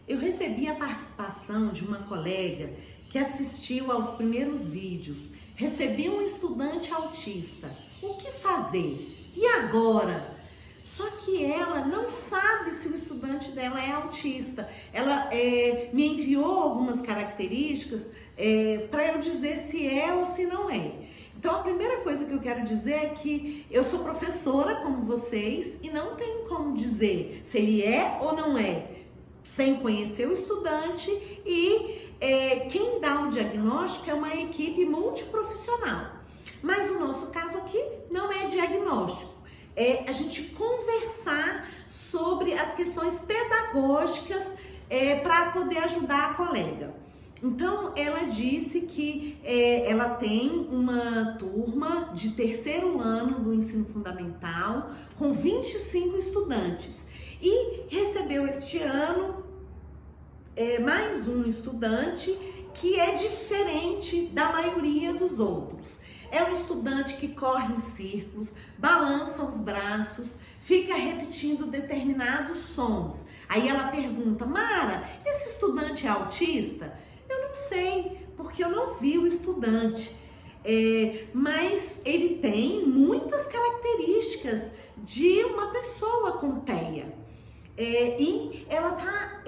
Eu recebi a participação de uma colega que assistiu aos primeiros vídeos. Recebi um estudante autista. O que fazer? E agora? Só que ela não sabe se o estudante dela é autista. Ela me enviou algumas características para eu dizer se é ou se não é. Então, a primeira coisa que eu quero dizer é que eu sou professora como vocês e não tenho como dizer se ele é ou não é, sem conhecer o estudante, e quem dá o diagnóstico é uma equipe multiprofissional. Mas o nosso caso aqui não é diagnóstico, é a gente conversar sobre as questões pedagógicas para poder ajudar a colega. Então, ela disse que ela tem uma turma de terceiro ano do ensino fundamental com 25 estudantes e recebeu este ano mais um estudante que é diferente da maioria dos outros. É um estudante que corre em círculos, balança os braços, fica repetindo determinados sons. Aí ela pergunta: Mara, esse estudante é autista? Eu não sei, porque eu não vi o estudante, mas ele tem muitas características de uma pessoa com TEA. E ela tá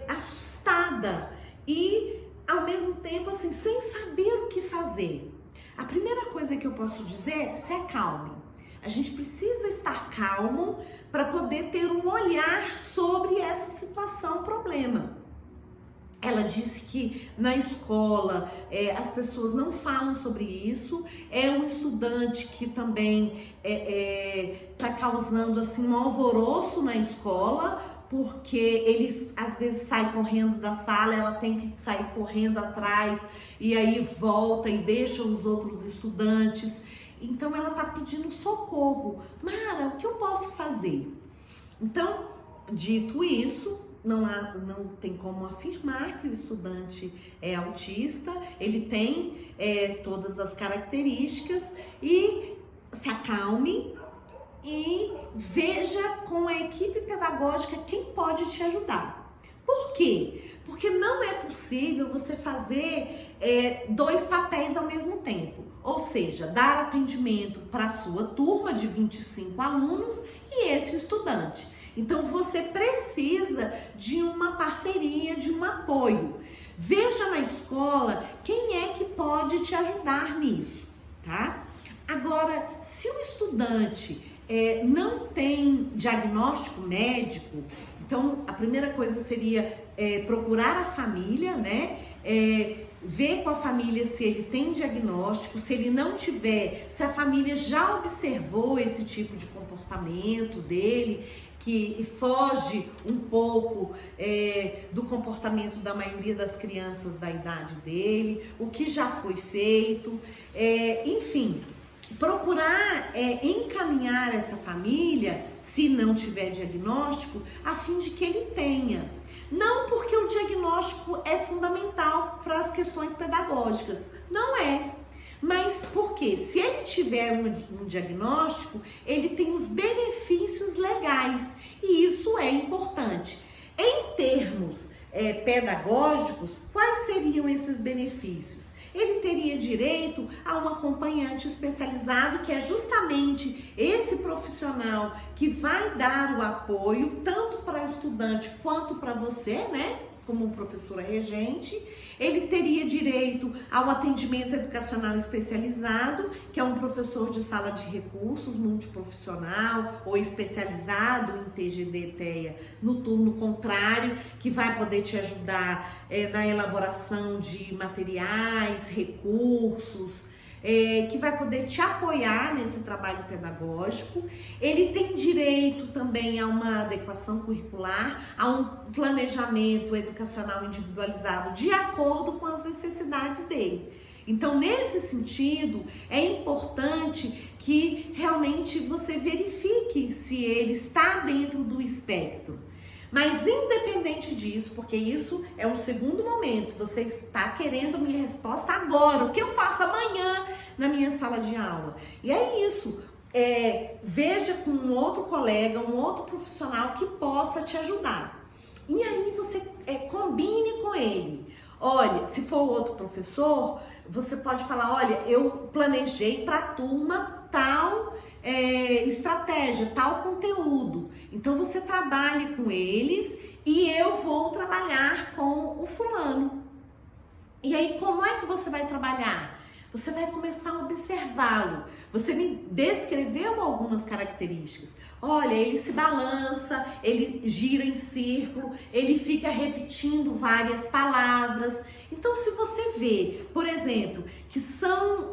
assustada e, ao mesmo tempo, assim, sem saber o que fazer. A primeira coisa que eu posso dizer é: se acalme. A gente precisa estar calmo para poder ter um olhar sobre essa situação, problema. Ela disse que na escola as pessoas não falam sobre isso. É um estudante que também está causando assim, um alvoroço na escola, porque ele às vezes sai correndo da sala, ela tem que sair correndo atrás e aí volta e deixa os outros estudantes. Então ela está pedindo socorro. Mara, o que eu posso fazer? Então, dito isso, não tem como afirmar que o estudante é autista. Ele tem todas as características, e se acalme e veja com a equipe pedagógica quem pode te ajudar. Por quê? Porque não é possível você fazer dois papéis ao mesmo tempo. Ou seja, dar atendimento para a sua turma de 25 alunos e este estudante. Então, você precisa de uma parceria, de um apoio. Veja na escola quem é que pode te ajudar nisso, tá? Agora, se o estudante não tem diagnóstico médico, então a primeira coisa seria procurar a família, né? Ver com a família se ele tem diagnóstico. Se ele não tiver, se a família já observou esse tipo de comportamento dele, que foge um pouco do comportamento da maioria das crianças da idade dele, o que já foi feito, enfim, procurar encaminhar essa família, se não tiver diagnóstico, a fim de que ele tenha. Não porque o diagnóstico é fundamental para as questões pedagógicas, não é. Mas porque se ele tiver um diagnóstico, ele tem os benefícios legais, e isso é importante. Em termos pedagógicos, quais seriam esses benefícios? Ele teria direito a um acompanhante especializado, que é justamente esse profissional que vai dar o apoio tanto para o estudante quanto para você, né? Como professora regente. Ele teria direito ao atendimento educacional especializado, que é um professor de sala de recursos multiprofissional ou especializado em TGD TEA no turno contrário, que vai poder te ajudar na elaboração de materiais, recursos, que vai poder te apoiar nesse trabalho pedagógico. Ele tem direito também a uma adequação curricular, a um planejamento educacional individualizado de acordo com as necessidades dele. Então, nesse sentido, é importante que realmente você verifique se ele está dentro do espectro. Mas independente disso, porque isso é um segundo momento, você está querendo minha resposta agora, o que eu faço amanhã na minha sala de aula? E é isso, veja com um outro colega, um outro profissional que possa te ajudar. E aí você ele. Olha, se for outro professor, você pode falar, olha, eu planejei para a turma tal estratégia, tal conteúdo. Então você trabalhe com eles e eu vou trabalhar com o fulano. E aí, como é que você vai trabalhar? Você vai começar a observá-lo. Você me descreveu algumas características. Olha, ele se balança, ele gira em círculo, ele fica repetindo várias palavras. Então, se você vê, por exemplo, que são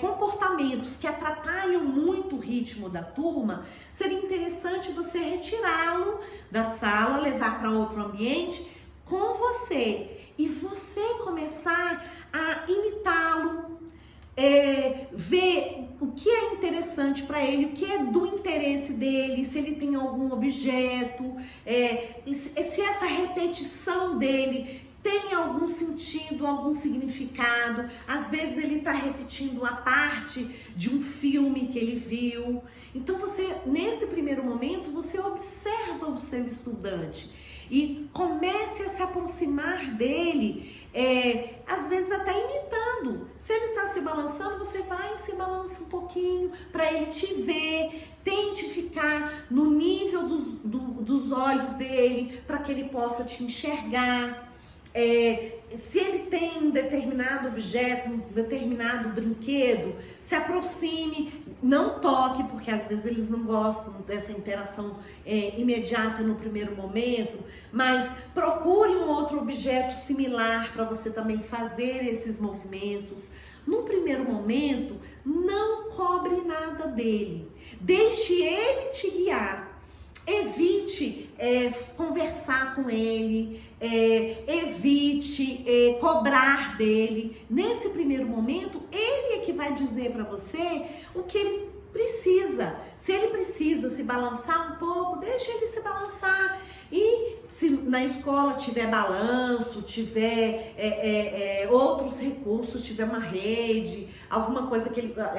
comportamentos que atrapalham muito o ritmo da turma, seria interessante você retirá-lo da sala, levar para outro ambiente com você. E você começar a imitá-lo, ver o que é interessante para ele, o que é do interesse dele, se ele tem algum objeto, se essa repetição dele tem algum sentido, algum significado. Às vezes ele está repetindo a parte de um filme que ele viu. Então você, nesse primeiro momento, você observa o seu estudante e comece a se aproximar dele, às vezes até imitando. Se ele está se balançando, você vai e se balança um pouquinho para ele te ver. Tente ficar no nível dos olhos dele para que ele possa te enxergar. Se ele tem um determinado objeto, um determinado brinquedo, se aproxime, não toque, porque às vezes eles não gostam dessa interação imediata no primeiro momento, mas procure um outro objeto similar para você também fazer esses movimentos. No primeiro momento, não cobre nada dele, deixe ele te guiar. Evite conversar com ele, evite cobrar dele. Nesse primeiro momento, ele é que vai dizer para você o que ele precisa. Se ele precisa se balançar um pouco, deixa ele se balançar. E se na escola tiver balanço, tiver outros recursos, tiver uma rede, alguma coisa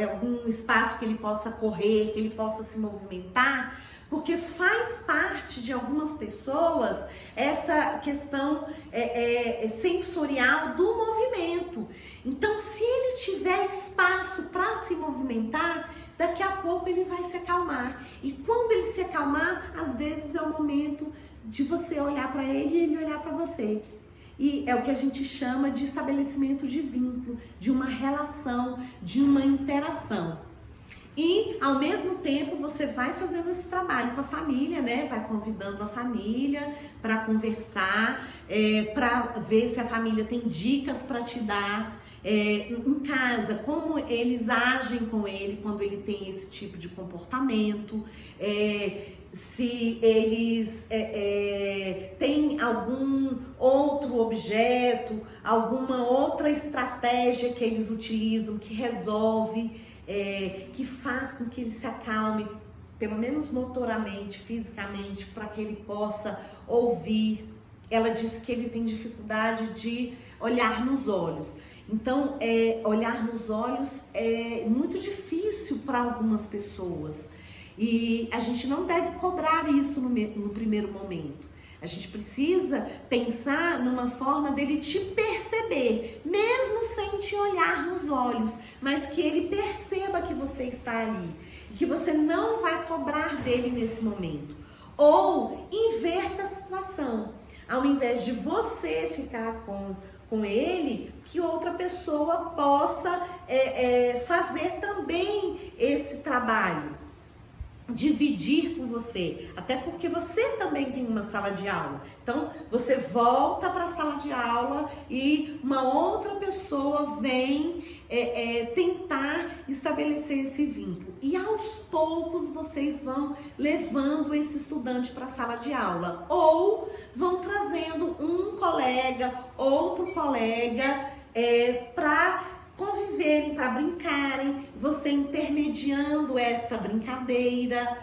algum espaço que ele possa correr, que ele possa se movimentar, porque faz parte de algumas pessoas essa questão sensorial do movimento. Então, se ele tiver espaço para se movimentar, daqui a pouco ele vai se acalmar. E quando ele se acalmar, às vezes é o momento de você olhar para ele e ele olhar para você. E é o que a gente chama de estabelecimento de vínculo, de uma relação, de uma interação. E, ao mesmo tempo, você vai fazendo esse trabalho com a família, né? Vai convidando a família para conversar, para ver se a família tem dicas para te dar em casa, como eles agem com ele quando ele tem esse tipo de comportamento, se eles têm algum outro objeto, alguma outra estratégia que eles utilizam que resolve, que faz com que ele se acalme, pelo menos motoramente, fisicamente, para que ele possa ouvir. Ela disse que ele tem dificuldade de olhar nos olhos. Então, olhar nos olhos é muito difícil para algumas pessoas. E a gente não deve cobrar isso no primeiro momento. A gente precisa pensar numa forma dele te perceber, mesmo sem te olhar nos olhos, mas que ele perceba que você está ali e que você não vai cobrar dele nesse momento. Ou inverta a situação. Ao invés de você ficar com ele, que outra pessoa possa fazer também esse trabalho. Dividir com você, até porque você também tem uma sala de aula. Então, você volta para a sala de aula e uma outra pessoa vem tentar estabelecer esse vínculo. E aos poucos vocês vão levando esse estudante para a sala de aula. Ou vão trazendo um colega, outro colega, para conviverem, para brincarem, você intermediando esta brincadeira,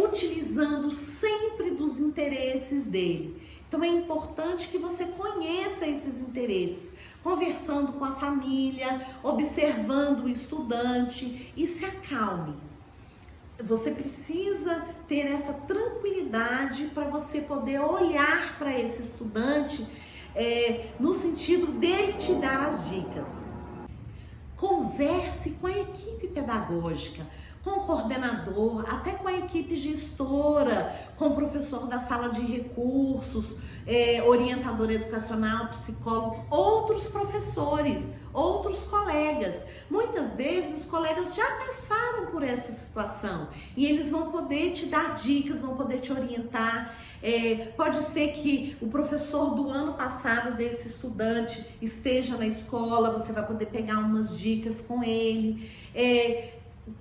utilizando sempre dos interesses dele. Então é importante que você conheça esses interesses, conversando com a família, observando o estudante e se acalme. Você precisa ter essa tranquilidade para você poder olhar para esse estudante no sentido dele te dar as dicas. Converse com a equipe pedagógica, com o coordenador, até com a equipe gestora, com o professor da sala de recursos, orientador educacional, psicólogos, outros professores, outros colegas. Muitas vezes os colegas já passaram por essa situação e eles vão poder te dar dicas, vão poder te orientar. Pode ser que o professor do ano passado desse estudante esteja na escola, você vai poder pegar umas dicas com ele.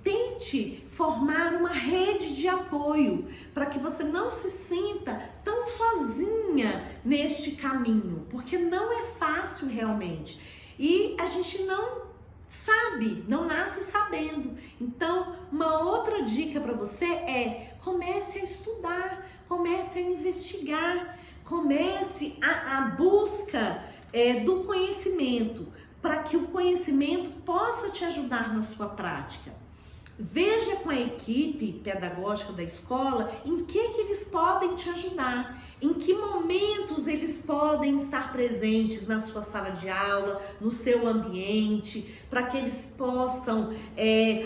Tente formar uma rede de apoio para que você não se sinta tão sozinha neste caminho, porque não é fácil realmente. E a gente não sabe, não nasce sabendo. Então, uma outra dica para você comece a estudar, comece a investigar, comece a busca do conhecimento, para que o conhecimento possa te ajudar na sua prática. Veja com a equipe pedagógica da escola em que eles podem te ajudar, em que momentos eles podem estar presentes na sua sala de aula, no seu ambiente, para que eles possam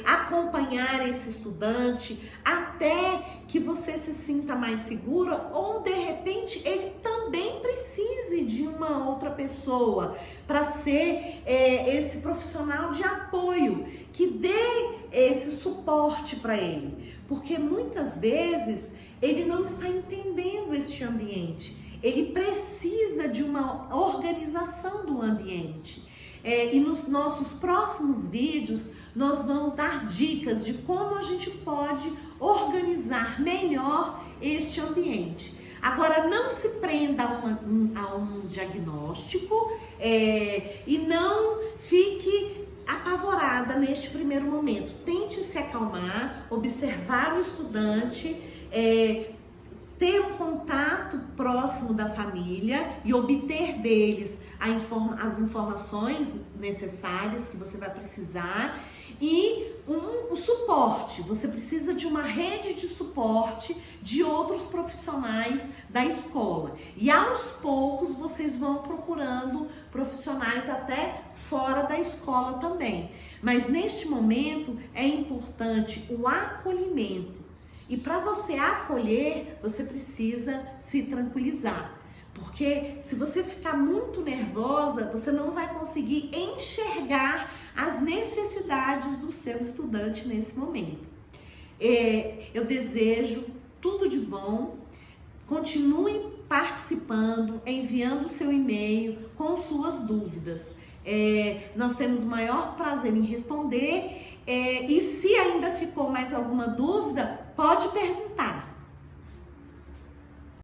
acompanhar esse estudante até que você se sinta mais segura, ou de repente ele também precise de uma outra pessoa para ser esse profissional de apoio que dê esse suporte para ele, porque muitas vezes ele não está entendendo este ambiente, ele precisa de uma organização do ambiente. E nos nossos próximos vídeos nós vamos dar dicas de como a gente pode organizar melhor este ambiente. Agora, não se prenda a um diagnóstico e não fique apavorada neste primeiro momento. Tente se acalmar, observar o estudante, ter um contato próximo da família e obter deles as informações necessárias que você vai precisar e um suporte. Você precisa de uma rede de suporte de outros profissionais da escola. E aos poucos vocês vão procurando profissionais até fora da escola também. Mas neste momento é importante o acolhimento. E para você acolher, você precisa se tranquilizar. Porque se você ficar muito nervosa, você não vai conseguir enxergar as necessidades do seu estudante nesse momento. Eu desejo tudo de bom. Continue participando, enviando o seu e-mail com suas dúvidas. Nós temos o maior prazer em responder. E se ainda ficou mais alguma dúvida, pode perguntar.